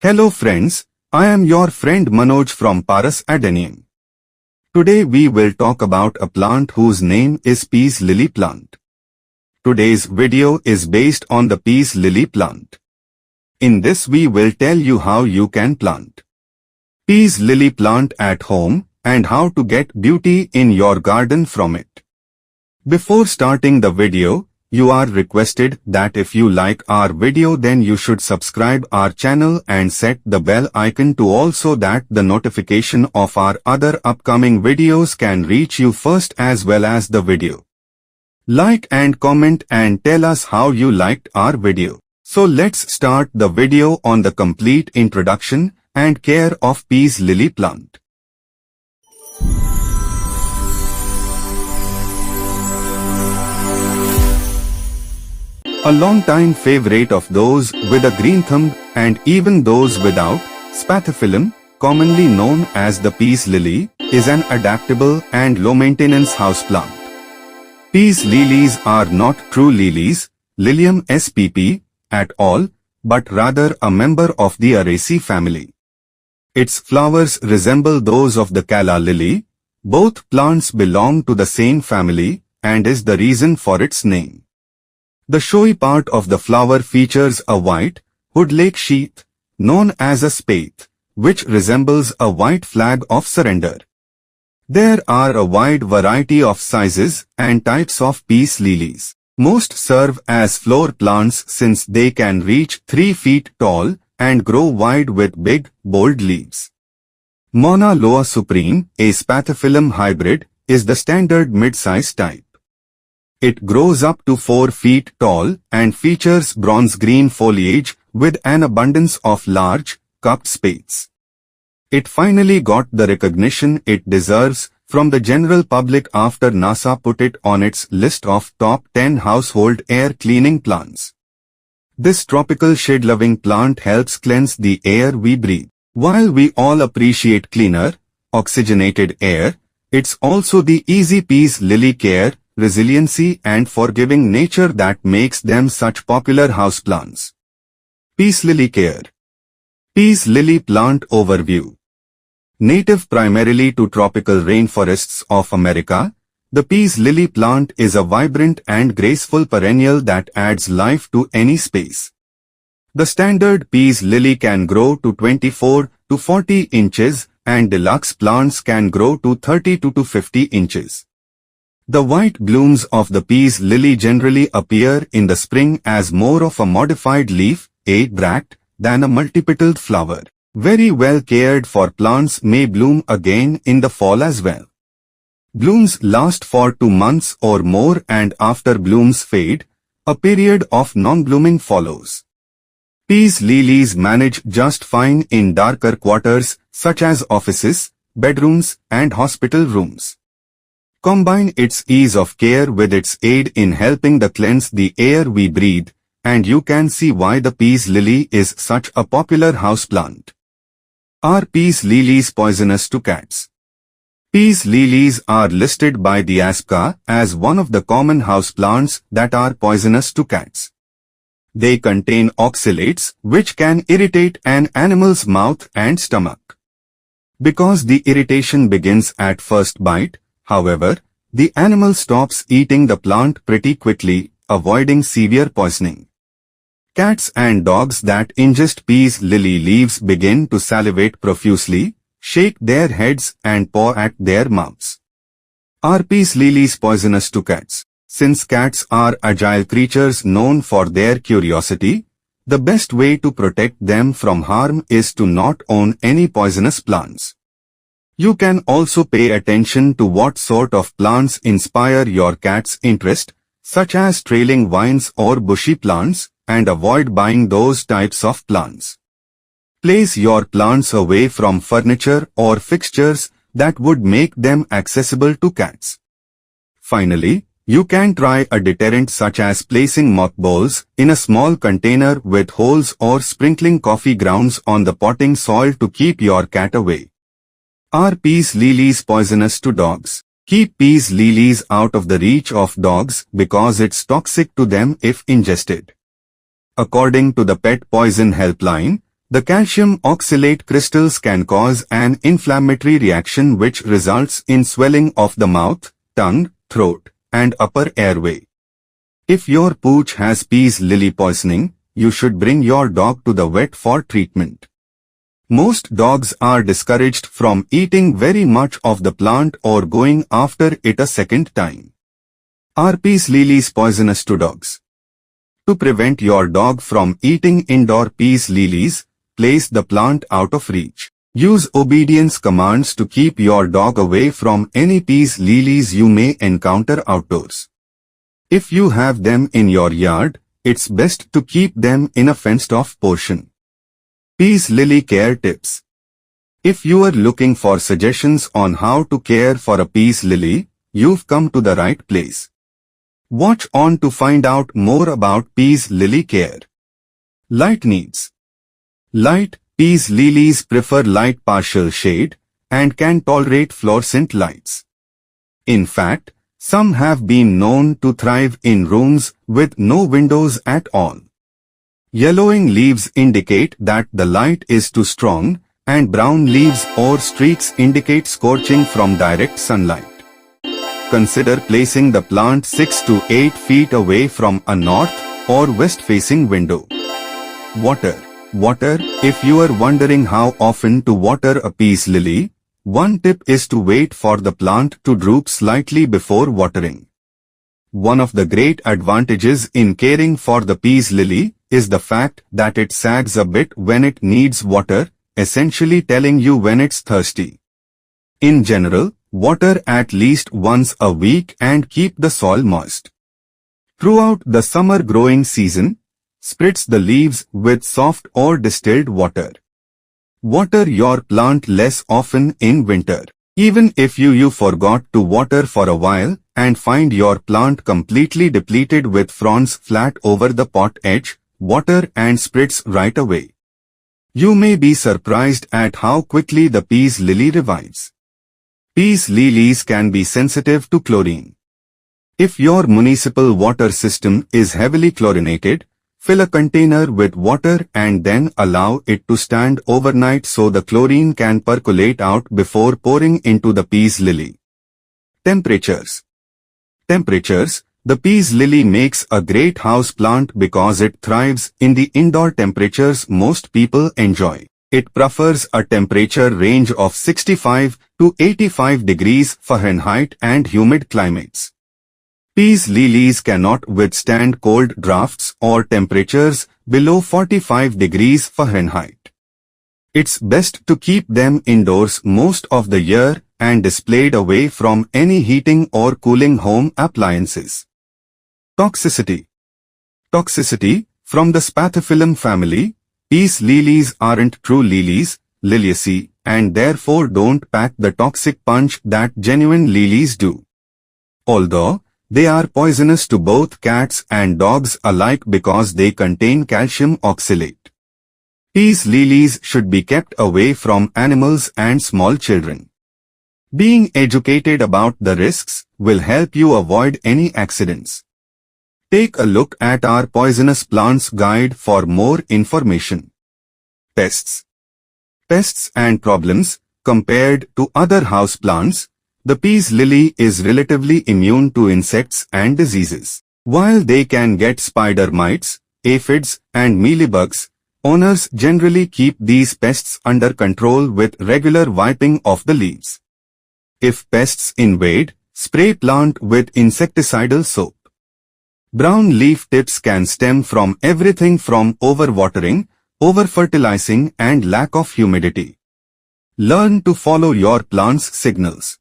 Hello friends, I am your friend Manoj from Paras Adenium. Today we will talk about a plant whose name is Peace Lily plant. Today's video is based on the Peace Lily plant. In this we will tell you how you can plant Peace Lily plant at home and how to get beauty in your garden from it. Before starting the video, you are requested that if you like our video then you should subscribe our channel and set the bell icon to also that the notification of our other upcoming videos can reach you first as well as the video. Like and comment and tell us how you liked our video. So let's start the video on the complete introduction and care of Peace Lily plant. A long-time favorite of those with a green thumb and even those without, spathiphyllum, commonly known as the peace lily, is an adaptable and low-maintenance houseplant. Peace lilies are not true lilies, Lilium spp, at all, but rather a member of the Araceae family. Its flowers resemble those of the calla lily. Both plants belong to the same family and is the reason for its name. The showy part of the flower features a white, hood-like sheath, known as a spathe, which resembles a white flag of surrender. There are a wide variety of sizes and types of peace lilies. Most serve as floor plants since they can reach 3 feet tall and grow wide with big, bold leaves. Mauna Loa Supreme, a spathiphyllum hybrid, is the standard mid-size type. It grows up to 4 feet tall and features bronze-green foliage with an abundance of large, cupped spathes. It finally got the recognition it deserves from the general public after NASA put it on its list of top 10 household air cleaning plants. This tropical shade-loving plant helps cleanse the air we breathe. While we all appreciate cleaner, oxygenated air, it's also the easy peace lily care, resiliency and forgiving nature that makes them such popular houseplants. Peace Lily care. Peace Lily plant overview. Native primarily to tropical rainforests of America, the Peace Lily plant is a vibrant and graceful perennial that adds life to any space. The standard Peace Lily can grow to 24 to 40 inches and deluxe plants can grow to 30 to 50 inches. The white blooms of the peace lily generally appear in the spring as more of a modified leaf, a bract, than a multipetaled flower. Very well cared for plants may bloom again in the fall as well. Blooms last for 2 months or more and after blooms fade, a period of non-blooming follows. Peace lilies manage just fine in darker quarters such as offices, bedrooms and hospital rooms. Combine its ease of care with its aid in helping to cleanse the air we breathe, and you can see why the peace lily is such a popular houseplant. Are peace lilies poisonous to cats? Peace lilies are listed by the ASPCA as one of the common houseplants that are poisonous to cats. They contain oxalates which can irritate an animal's mouth and stomach. Because the irritation begins at first bite, however, the animal stops eating the plant pretty quickly, avoiding severe poisoning. Cats and dogs that ingest peace lily leaves begin to salivate profusely, shake their heads and paw at their mouths. Are peace lilies poisonous to cats? Since cats are agile creatures known for their curiosity, the best way to protect them from harm is to not own any poisonous plants. You can also pay attention to what sort of plants inspire your cat's interest, such as trailing vines or bushy plants, and avoid buying those types of plants. Place your plants away from furniture or fixtures that would make them accessible to cats. Finally, you can try a deterrent such as placing mothballs in a small container with holes or sprinkling coffee grounds on the potting soil to keep your cat away. Are peace lilies poisonous to dogs? Keep peace lilies out of the reach of dogs because it's toxic to them if ingested. According to the Pet Poison Helpline, The calcium oxalate crystals can cause an inflammatory reaction which results in swelling of the mouth, tongue, throat, and upper airway. If your pooch has peace lily poisoning, you should bring your dog to the vet for treatment. Most dogs are discouraged from eating very much of the plant or going after it a second time. Are peace lilies poisonous to dogs? To prevent your dog from eating indoor peace lilies, place the plant out of reach. Use obedience commands to keep your dog away from any peace lilies you may encounter outdoors. If you have them in your yard, it's best to keep them in a fenced-off portion. Peace lily care tips. If you are looking for suggestions on how to care for a peace lily, you've come to the right place. Watch on to find out more about peace lily care. Light needs. Light peace lilies prefer light partial shade and can tolerate fluorescent lights. In fact, some have been known to thrive in rooms with no windows at all. Yellowing leaves indicate that the light is too strong, and brown leaves or streaks indicate scorching from direct sunlight. Consider placing the plant 6 to 8 feet away from a north or west-facing window. Water. If you are wondering how often to water a peace lily, one tip is to wait for the plant to droop slightly before watering. One of the great advantages in caring for the peace lily is the fact that it sags a bit when it needs water, essentially telling you when it's thirsty. In general, water at least once a week and keep the soil moist. Throughout the summer growing season, spritz the leaves with soft or distilled water. Water your plant less often in winter. Even if you forgot to water for a while and find your plant completely depleted with fronds flat over the pot edge, water and spritz right away. You may be surprised at how quickly the peace lily revives. Peace lilies can be sensitive to chlorine. If your municipal water system is heavily chlorinated, fill a container with water and then allow it to stand overnight so the chlorine can percolate out before pouring into the peace lily. Temperatures. The peace lily makes a great house plant because it thrives in the indoor temperatures most people enjoy. It prefers a temperature range of 65 to 85 degrees Fahrenheit and humid climates. Peace lilies cannot withstand cold drafts or temperatures below 45 degrees Fahrenheit. It's best to keep them indoors most of the year and displayed away from any heating or cooling home appliances. Toxicity. From the Spathiphyllum family, peace lilies aren't true lilies, Liliaceae, and therefore don't pack the toxic punch that genuine lilies do. Although, they are poisonous to both cats and dogs alike because they contain calcium oxalate. Peace lilies should be kept away from animals and small children. Being educated about the risks will help you avoid any accidents. Take a look at our Poisonous Plants Guide for more information. Pests and problems. Compared to other houseplants, the peace lily is relatively immune to insects and diseases. While they can get spider mites, aphids, and mealybugs, owners generally keep these pests under control with regular wiping of the leaves. If pests invade, spray plant with insecticidal soap. Brown leaf tips can stem from everything from overwatering, overfertilizing, and lack of humidity. Learn to follow your plant's signals.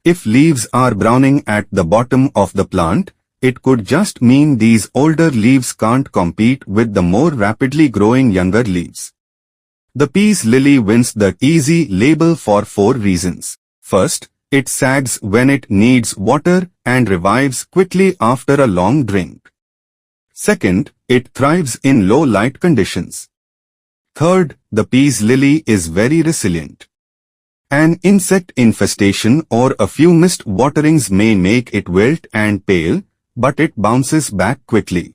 If leaves are browning at the bottom of the plant, it could just mean these older leaves can't compete with the more rapidly growing younger leaves. The peace lily wins the easy label for 4 reasons. First, it sags when it needs water and revives quickly after a long drink. Second, it thrives in low light conditions. Third, the peace lily is very resilient. An insect infestation or a few missed waterings may make it wilt and pale, but it bounces back quickly.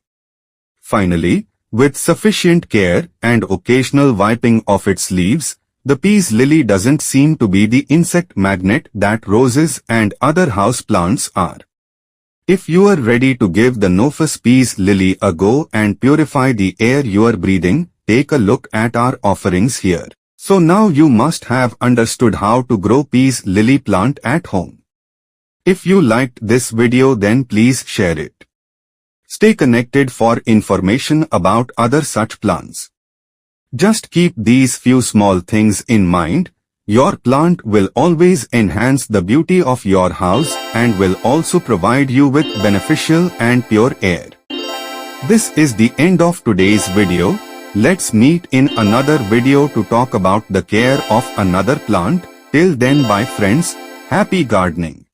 Finally, With sufficient care and occasional wiping of its leaves, the peace lily doesn't seem to be the insect magnet that roses and other houseplants are. If you are ready to give the Nofus peace lily a go and purify the air you are breathing, take a look at our offerings here. So now you must have understood how to grow peace lily plant at home. If you liked this video, then please share it. Stay connected for information about other such plants. Just keep these few small things in mind. Your plant will always enhance the beauty of your house and will also provide you with beneficial and pure air. This is the end of today's video. Let's meet in another video to talk about the care of another plant. Till then, bye friends, happy gardening.